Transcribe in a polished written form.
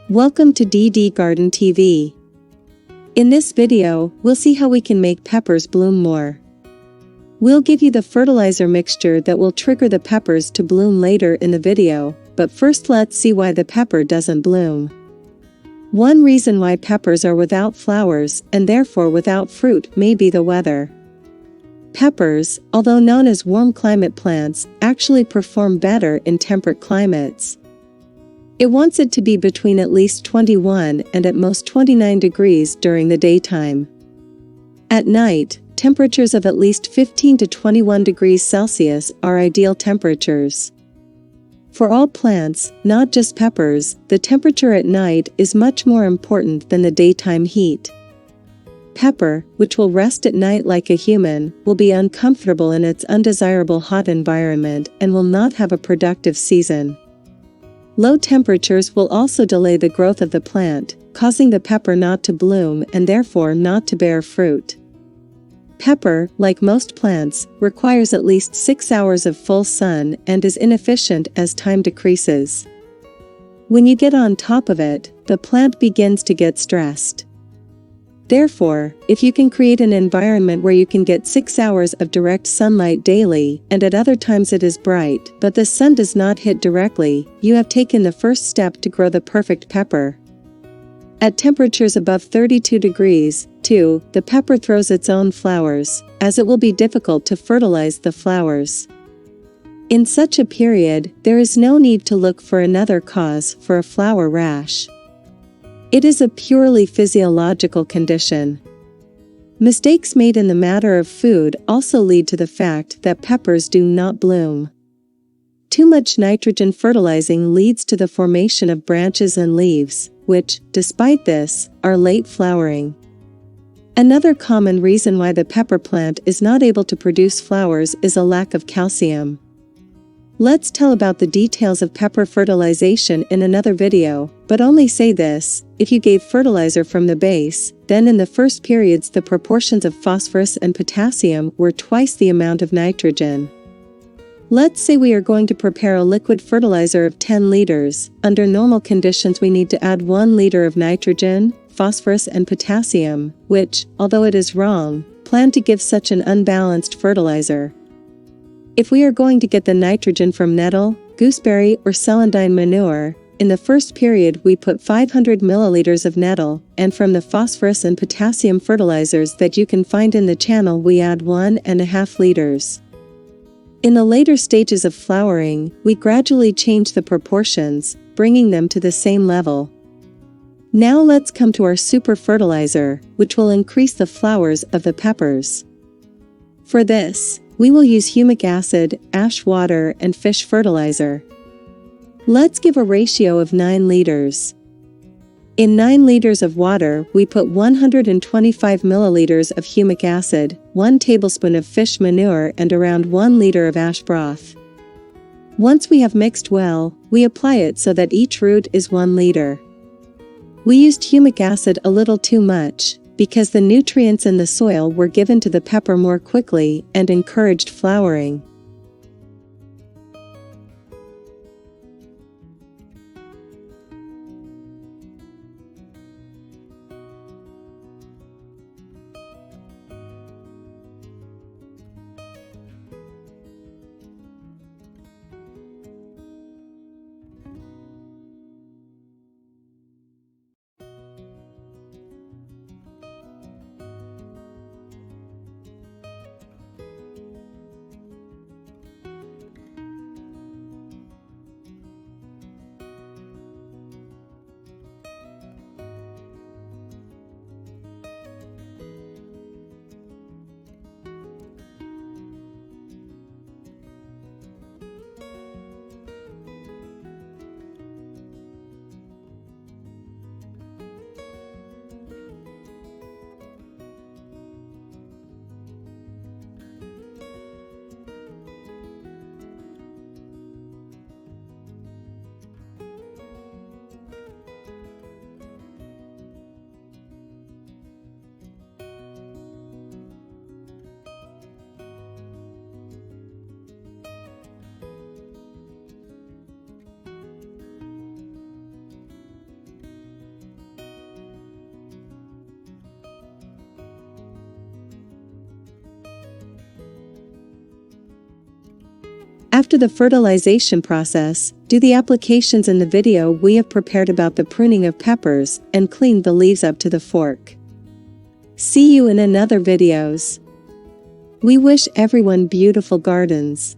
Welcome to DD Garden TV. In this video, we'll see how we can make peppers bloom more. We'll give you the fertilizer mixture that will trigger the peppers to bloom later in the video, but first let's see why the pepper doesn't bloom. One reason why peppers are without flowers and therefore without fruit may be the weather. Peppers, although known as warm climate plants, actually perform better in temperate climates. It wants it to be between at least 21 and at most 29 degrees during the daytime. At night, temperatures of at least 15 to 21 degrees Celsius are ideal temperatures. For all plants, not just peppers, the temperature at night is much more important than the daytime heat. Pepper, which will rest at night like a human, will be uncomfortable in its undesirable hot environment and will not have a productive season. Low temperatures will also delay the growth of the plant, causing the pepper not to bloom and therefore not to bear fruit. Pepper, like most plants, requires at least 6 hours of full sun and is inefficient as time decreases. When you get on top of it, the plant begins to get stressed. Therefore, if you can create an environment where you can get 6 hours of direct sunlight daily, and at other times it is bright, but the sun does not hit directly, you have taken the first step to grow the perfect pepper. At temperatures above 32 degrees, too, the pepper throws its own flowers, as it will be difficult to fertilize the flowers. In such a period, there is no need to look for another cause for a flower rash. It is a purely physiological condition. Mistakes made in the matter of food also lead to the fact that peppers do not bloom. Too much nitrogen fertilizing leads to the formation of branches and leaves, which, despite this, are late flowering. Another common reason why the pepper plant is not able to produce flowers is a lack of calcium. Let's tell about the details of pepper fertilization in another video, but only say this: if you gave fertilizer from the base, then in the first periods the proportions of phosphorus and potassium were twice the amount of nitrogen. Let's say we are going to prepare a liquid fertilizer of 10 liters. Under normal conditions we need to add 1 liter of nitrogen, phosphorus and potassium, which, although it is wrong, plan to give such an unbalanced fertilizer. If we are going to get the nitrogen from nettle, gooseberry or celandine manure, in the first period we put 500 milliliters of nettle, and from the phosphorus and potassium fertilizers that you can find in the channel we add 1.5 liters. In the later stages of flowering, we gradually change the proportions, bringing them to the same level. Now let's come to our super fertilizer, which will increase the flowers of the peppers. For this, we will use humic acid, ash water and fish fertilizer. Let's give a ratio of 9 liters. In 9 liters of water, we put 125 milliliters of humic acid, 1 tablespoon of fish manure and around 1 liter of ash broth. Once we have mixed well, we apply it so that each root is 1 liter. We used humic acid a little too much, because the nutrients in the soil were given to the pepper more quickly and encouraged flowering. After the fertilization process, do the applications in the video we have prepared about the pruning of peppers and clean the leaves up to the fork. See you in another videos. We wish everyone beautiful gardens.